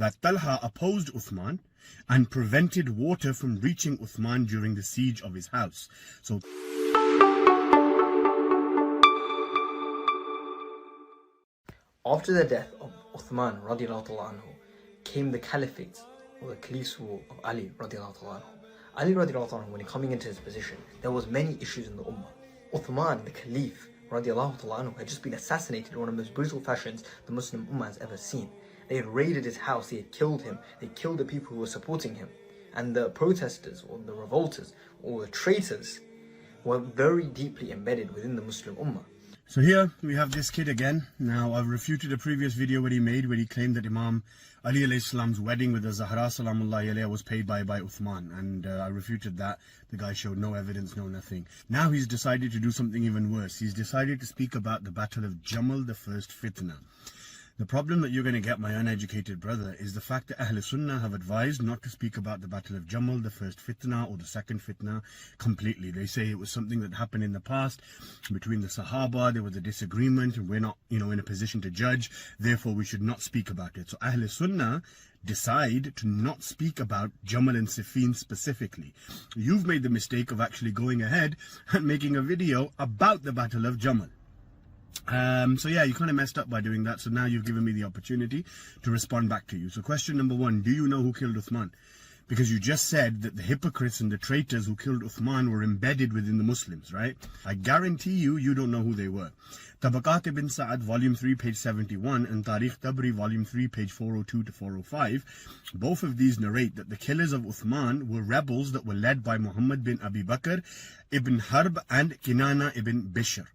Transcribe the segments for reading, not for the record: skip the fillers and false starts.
that Talha opposed Uthman and prevented water from reaching Uthman during the siege of his house. So after the death of Uthman radiallahu anhu came the caliphate or the caliph's rule of Ali radiallahu anhu. Ali radiallahu anhu, when coming into his position, there was many issues in the ummah. Uthman, the caliph radiallahu anhu, had just been assassinated in one of the most brutal fashions the Muslim ummah has ever seen. They had raided his house, they had killed him, they killed the people who were supporting him. And the protesters or the revolters or the traitors were very deeply embedded within the Muslim ummah. So here we have this kid again. Now I've refuted a previous video where he made where he claimed that Imam Ali alayhi salam's wedding with the Zahra salamullahi alayha was paid by Uthman, and I refuted that. The guy showed no evidence, no nothing. Now he's decided to do something even worse. He's decided to speak about the Battle of Jamal, the first fitna. The problem that you're going to get, my uneducated brother, is the fact that Ahl Sunnah have advised not to speak about the Battle of Jamal, the first fitna or the second fitna, completely. They say it was something that happened in the past between the Sahaba, there was a disagreement, and we're not, in a position to judge, therefore we should not speak about it. So Ahl Sunnah decide to not speak about Jamal and Siffin specifically. You've made the mistake of actually going ahead and making a video about the Battle of Jamal. So yeah, you kind of messed up by doing that. So now you've given me the opportunity to respond back to you. So question number one, do you know who killed Uthman? Because you just said that the hypocrites and the traitors who killed Uthman were embedded within the Muslims, right? I guarantee you don't know who they were. Tabaqat ibn Sa'ad, volume 3, page 71, and Tarikh Tabri, volume 3, page 402 to 405, both of these narrate that the killers of Uthman were rebels that were led by Muhammad bin Abi Bakr ibn Harb and Kinana ibn Bishr.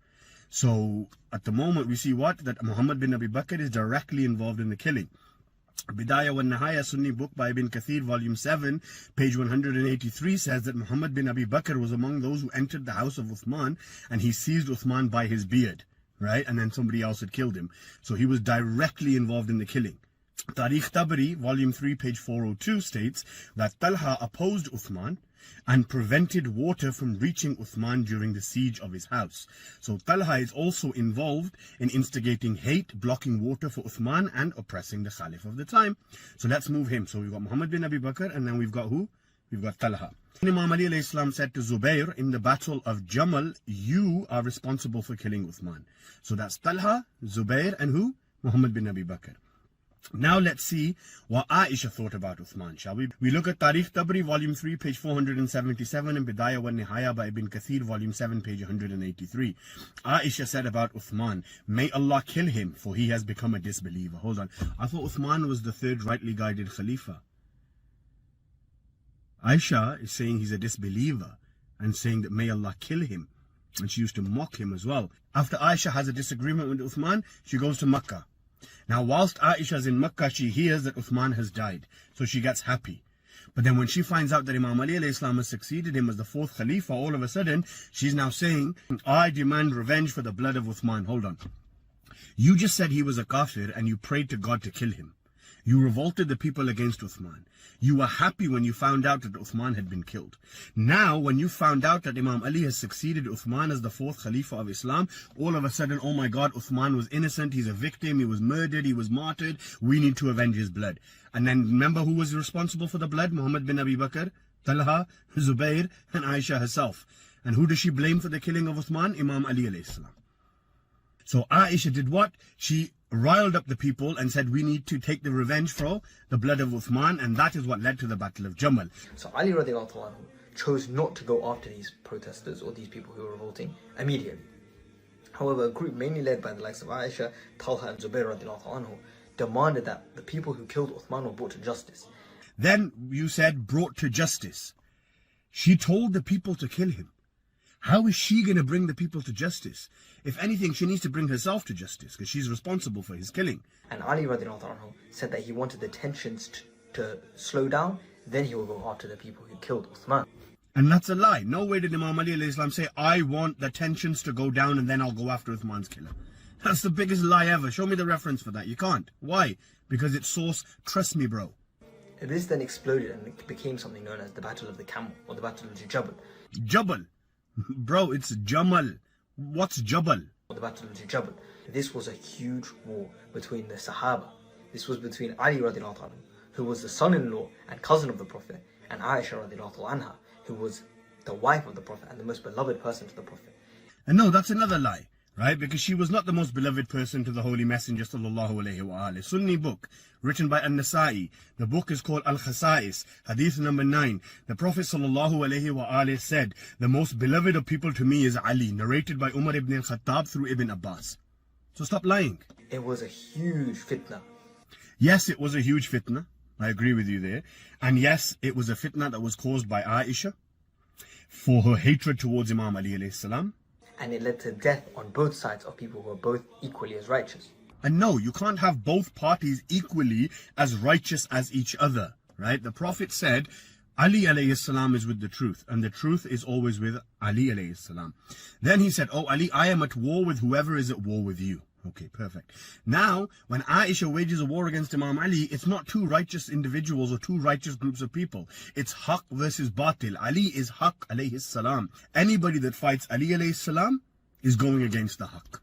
So at the moment we see what? That Muhammad bin Abi Bakr is directly involved in the killing. Bidayah wa Nihaya, Sunni book by Ibn Kathir, volume 7, page 183 says that Muhammad bin Abi Bakr was among those who entered the house of Uthman and he seized Uthman by his beard, right? And then somebody else had killed him. So he was directly involved in the killing. Tarikh Tabri, volume 3, page 402 states that Talha opposed Uthman and prevented water from reaching Uthman during the siege of his house. So Talha is also involved in instigating hate, blocking water for Uthman and oppressing the Caliph of the time. So let's move him. So we've got Muhammad bin Abi Bakr and then we've got who? We've got Talha. Imam Ali alayhi salam said to Zubair in the Battle of Jamal, you are responsible for killing Uthman. So that's Talha, Zubair and who? Muhammad bin Abi Bakr. Now let's see what Aisha thought about Uthman, shall we? We look at Tarikh Tabri, volume 3, page 477, and Bidayah wa Nihaya by Ibn Kathir, volume 7, page 183. Aisha said about Uthman, may Allah kill him, for he has become a disbeliever. Hold on. I thought Uthman was the third rightly guided Khalifa. Aisha is saying he's a disbeliever and saying that may Allah kill him. And she used to mock him as well. After Aisha has a disagreement with Uthman, she goes to Makkah. Now, whilst Aisha's in Makkah, she hears that Uthman has died. So she gets happy. But then when she finds out that Imam Ali alayhi salam has succeeded him as the fourth Khalifa, all of a sudden, she's now saying, I demand revenge for the blood of Uthman. Hold on. You just said he was a kafir and you prayed to God to kill him. You revolted the people against Uthman. You were happy when you found out that Uthman had been killed. Now, when you found out that Imam Ali has succeeded Uthman as the fourth Khalifa of Islam, all of a sudden, oh my God, Uthman was innocent, he's a victim, he was murdered, he was martyred, we need to avenge his blood. And then remember who was responsible for the blood? Muhammad bin Abi Bakr, Talha, Zubair, and Aisha herself. And who does she blame for the killing of Uthman? Imam Ali alayhi salam. So Aisha did what? She riled up the people and said, we need to take the revenge for the blood of Uthman, and that is what led to the Battle of Jamal. So Ali radiallahu anhu chose not to go after these protesters or these people who were revolting immediately. However, a group mainly led by the likes of Aisha, Talha and Zubair radiallahu anhu demanded that the people who killed Uthman were brought to justice. Then you said brought to justice. She told the people to kill him. How is she going to bring the people to justice? If anything, she needs to bring herself to justice because she's responsible for his killing. And Ali radiallahu anhu said that he wanted the tensions to slow down, then he will go after the people who killed Uthman. And that's a lie. Nowhere did Imam Ali alayhi salam say, I want the tensions to go down and then I'll go after Uthman's killer. That's the biggest lie ever. Show me the reference for that. You can't. Why? Because it's source, trust me, bro. This then exploded and it became something known as the Battle of the Camel or the Battle of Jabal. Jabal? Bro, it's Jamal. What's Jabal? The Battle of Jabal. This was a huge war between the Sahaba. This was between Ali radiallahu anhu, who was the son-in-law and cousin of the Prophet, and Aisha radiallahu anha, who was the wife of the Prophet and the most beloved person to the Prophet. And no, that's another lie, right? Because she was not the most beloved person to the Holy Messenger sallallahu alayhi wa alayhi. Sunni book, written by An-Nasa'i. The book is called Al-Khasa'is, hadith number 9. The Prophet sallallahu alayhi wa alayhi said, the most beloved of people to me is Ali, narrated by Umar ibn al-Khattab through Ibn Abbas. So stop lying. It was a huge fitna. Yes, it was a huge fitna. I agree with you there. And yes, it was a fitna that was caused by Aisha for her hatred towards Imam Ali alayhi salam. And it led to death on both sides of people who were both equally as righteous. And no, you can't have both parties equally as righteous as each other, right? The Prophet said, Ali alayhi salam is with the truth, and the truth is always with Ali alayhi salam. Then he said, oh Ali, I am at war with whoever is at war with you. Okay, perfect. Now, when Aisha wages a war against Imam Ali, it's not two righteous individuals or two righteous groups of people. It's Haqq versus Batil. Ali is Haqq alayhi salam. Anybody that fights Ali alayhi salam is going against the Haqq.